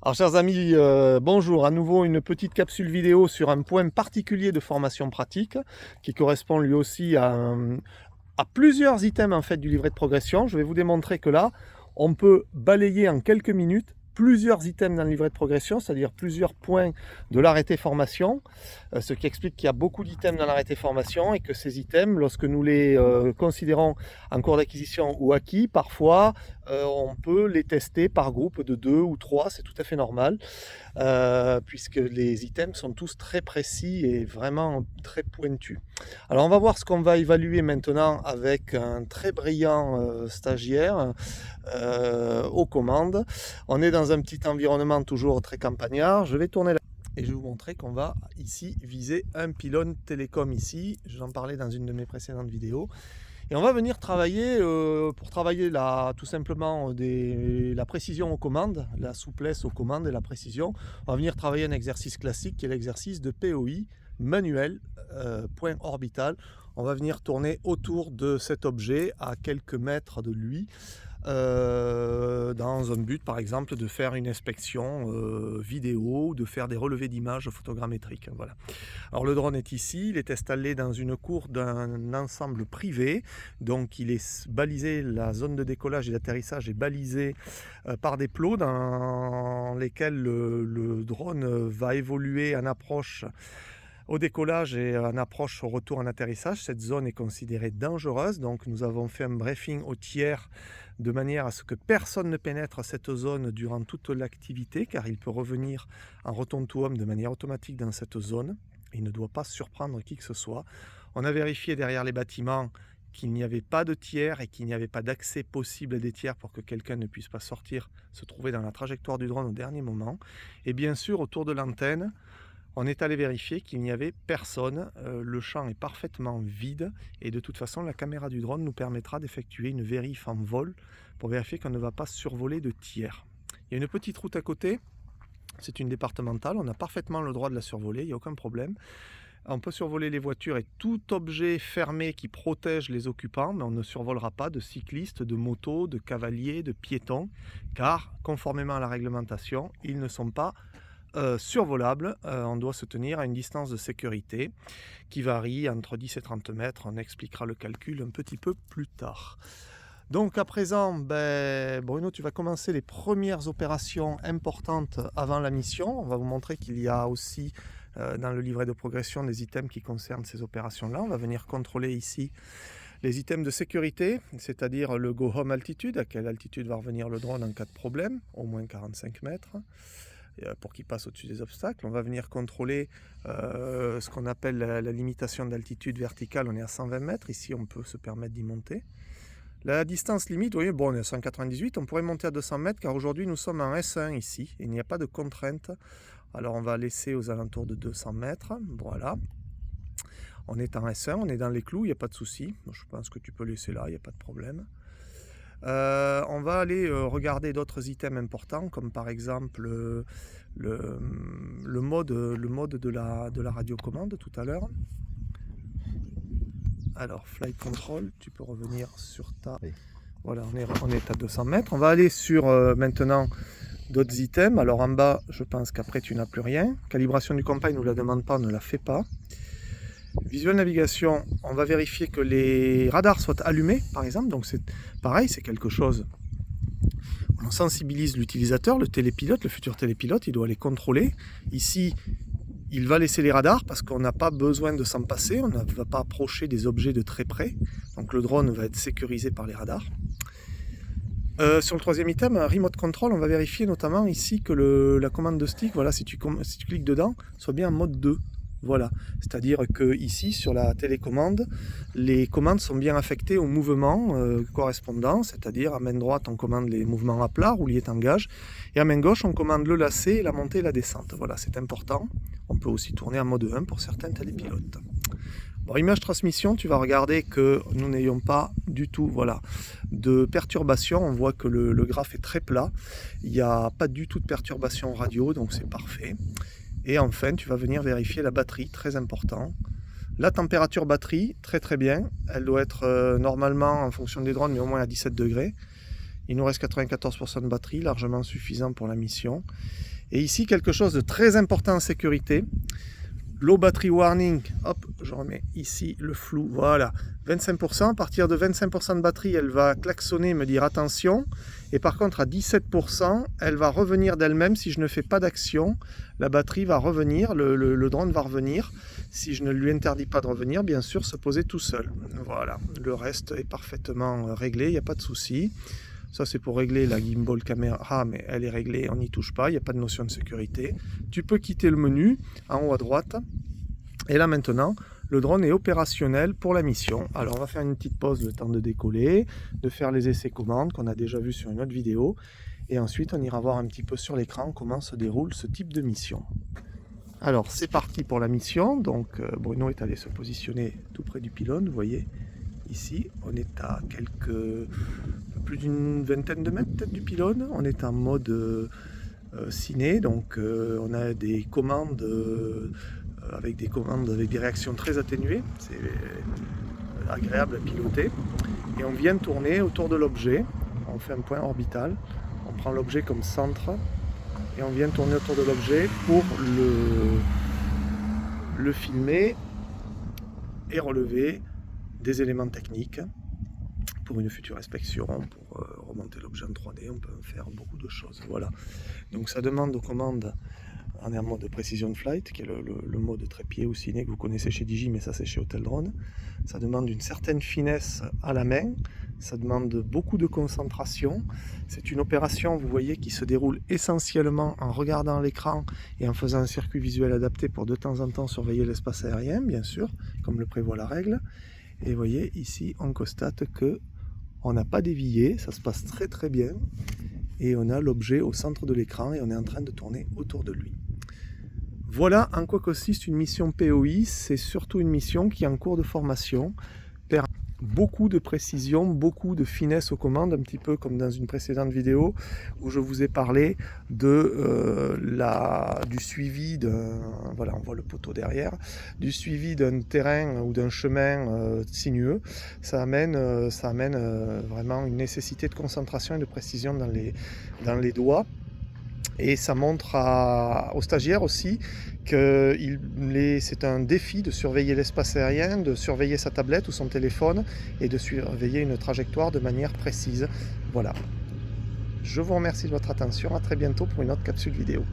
Alors chers amis, bonjour, à nouveau une petite capsule vidéo sur un point particulier de formation pratique qui correspond lui aussi à plusieurs items en fait du livret de progression. Je vais vous démontrer que là, on peut balayer en quelques minutes plusieurs items dans le livret de progression, c'est-à-dire plusieurs points de l'arrêté formation, ce qui explique qu'il y a beaucoup d'items dans l'arrêté formation et que ces items, lorsque nous les considérons en cours d'acquisition ou acquis, parfois on peut les tester par groupe de 2 ou 3, c'est tout à fait normal, puisque les items sont tous très précis et vraiment très pointus. Alors on va voir ce qu'on va évaluer maintenant avec un très brillant stagiaire aux commandes. On est dans un petit environnement toujours très campagnard. Je vais tourner et je vais vous montrer qu'on va ici viser un pylône télécom ici. J'en parlais dans une de mes précédentes vidéos. Et on va venir travailler, pour travailler tout simplement la précision aux commandes, la souplesse aux commandes et la précision. On va venir travailler un exercice classique qui est l'exercice de POI manuel, point orbital. On va venir tourner autour de cet objet à quelques mètres de lui, dans un but par exemple de faire une inspection vidéo ou de faire des relevés d'images photogrammétriques. Voilà. Alors le drone est ici, il est installé dans une cour d'un ensemble privé, donc il est balisé, la zone de décollage et d'atterrissage est balisée par des plots dans lesquels le drone va évoluer en approche au décollage et en approche au retour en atterrissage. Cette zone est considérée dangereuse, donc nous avons fait un briefing au tiers de manière à ce que personne ne pénètre cette zone durant toute l'activité, car il peut revenir en return to home de manière automatique dans cette zone. Il ne doit pas surprendre qui que ce soit. On a vérifié derrière les bâtiments qu'il n'y avait pas de tiers et qu'il n'y avait pas d'accès possible des tiers pour que quelqu'un ne puisse pas sortir, se trouver dans la trajectoire du drone au dernier moment. Et bien sûr, autour de l'antenne, on est allé vérifier qu'il n'y avait personne, le champ est parfaitement vide et de toute façon la caméra du drone nous permettra d'effectuer une vérif en vol pour vérifier qu'on ne va pas survoler de tiers. Il y a une petite route à côté, c'est une départementale, on a parfaitement le droit de la survoler, il n'y a aucun problème. On peut survoler les voitures et tout objet fermé qui protège les occupants, mais on ne survolera pas de cyclistes, de motos, de cavaliers, de piétons, car conformément à la réglementation, ils ne sont pas survolable. On doit se tenir à une distance de sécurité qui varie entre 10 et 30 mètres. On expliquera le calcul un petit peu plus tard. Donc à présent, Bruno, tu vas commencer les premières opérations importantes avant la mission. On va vous montrer qu'il y a aussi dans le livret de progression des items qui concernent ces opérations-là. On va venir contrôler ici les items de sécurité, c'est-à-dire le go home altitude, à quelle altitude va revenir le drone en cas de problème, au moins 45 mètres. Pour qu'il passe au-dessus des obstacles. On va venir contrôler ce qu'on appelle la limitation d'altitude verticale. On est à 120 mètres. Ici, on peut se permettre d'y monter. La distance limite, vous voyez, bon, on est à 198. On pourrait monter à 200 mètres car aujourd'hui, nous sommes en S1 ici. Il n'y a pas de contrainte. Alors, on va laisser aux alentours de 200 mètres. Voilà. On est en S1. On est dans les clous. Il n'y a pas de souci. Je pense que tu peux laisser là. Il n'y a pas de problème. On va aller regarder d'autres items importants comme par exemple le mode de la radiocommande tout à l'heure. Alors flight control, tu peux revenir sur ta... Oui. Voilà, on est à 200 mètres. On va aller sur maintenant d'autres items. Alors en bas, je pense qu'après tu n'as plus rien. Calibration du compagne, ne nous la demande pas, on ne la fait pas. Visuel navigation, on va vérifier que les radars soient allumés, par exemple. Donc c'est pareil, c'est quelque chose. On sensibilise l'utilisateur, le télépilote, le futur télépilote, il doit les contrôler. Ici, il va laisser les radars parce qu'on n'a pas besoin de s'en passer, on ne va pas approcher des objets de très près. Donc le drone va être sécurisé par les radars. Sur le troisième item, remote control, on va vérifier notamment ici que la commande de stick, voilà, si tu cliques dedans, soit bien en mode 2. Voilà, c'est-à-dire que ici sur la télécommande, les commandes sont bien affectées au mouvement correspondant, c'est-à-dire à main droite on commande les mouvements à plat, roulier tangage, et à main gauche on commande le lacet, la montée et la descente. Voilà, c'est important. On peut aussi tourner en mode 1 pour certains télépilotes. Bon, image transmission, tu vas regarder que nous n'ayons pas du tout de perturbation. On voit que le graphe est très plat, il n'y a pas du tout de perturbation radio, donc c'est parfait. Et enfin, tu vas venir vérifier la batterie, très important. La température batterie, très très bien. Elle doit être normalement, en fonction des drones, mais au moins à 17 degrés. Il nous reste 94% de batterie, largement suffisant pour la mission. Et ici, quelque chose de très important en sécurité. Low battery warning, hop, je remets ici le flou, voilà, 25%, à partir de 25% de batterie, elle va klaxonner, me dire attention, et par contre à 17%, elle va revenir d'elle-même si je ne fais pas d'action, la batterie va revenir, le drone va revenir, si je ne lui interdis pas de revenir, bien sûr, se poser tout seul. Voilà, le reste est parfaitement réglé, il n'y a pas de souci. Ça, c'est pour régler la gimbal caméra, mais elle est réglée, on n'y touche pas, il n'y a pas de notion de sécurité. Tu peux quitter le menu en haut à droite. Et là maintenant, le drone est opérationnel pour la mission. Alors on va faire une petite pause, le temps de décoller, de faire les essais commandes qu'on a déjà vu sur une autre vidéo. Et ensuite, on ira voir un petit peu sur l'écran comment se déroule ce type de mission. Alors c'est parti pour la mission. Donc Bruno est allé se positionner tout près du pylône, vous voyez. Ici, on est à plus d'une vingtaine de mètres peut-être du pylône. On est en mode ciné, donc on a des commandes avec des réactions très atténuées. C'est agréable à piloter. Et on vient tourner autour de l'objet. On fait un point orbital. On prend l'objet comme centre et on vient tourner autour de l'objet pour le filmer et relever des éléments techniques pour une future inspection, pour remonter l'objet en 3D, on peut faire beaucoup de choses. Voilà. Donc ça demande aux commandes, on est en mode Precision Flight, qui est le mode trépied ou ciné que vous connaissez chez Digi, mais ça c'est chez Hotel Drone. Ça demande une certaine finesse à la main, ça demande beaucoup de concentration. C'est une opération, vous voyez, qui se déroule essentiellement en regardant l'écran et en faisant un circuit visuel adapté pour de temps en temps surveiller l'espace aérien, bien sûr, comme le prévoit la règle. Et vous voyez, ici, on constate que on n'a pas dévié, ça se passe très très bien. Et on a l'objet au centre de l'écran et on est en train de tourner autour de lui. Voilà en quoi consiste une mission POI. C'est surtout une mission qui est en cours de formation. Beaucoup de précision, beaucoup de finesse aux commandes, un petit peu comme dans une précédente vidéo où je vous ai parlé de du suivi d'un, voilà, on voit le poteau derrière, du suivi d'un terrain ou d'un chemin sinueux. Ça amène vraiment une nécessité de concentration et de précision dans les doigts. Et ça montre aux stagiaires aussi que c'est un défi de surveiller l'espace aérien, de surveiller sa tablette ou son téléphone et de surveiller une trajectoire de manière précise. Voilà. Je vous remercie de votre attention. À très bientôt pour une autre capsule vidéo.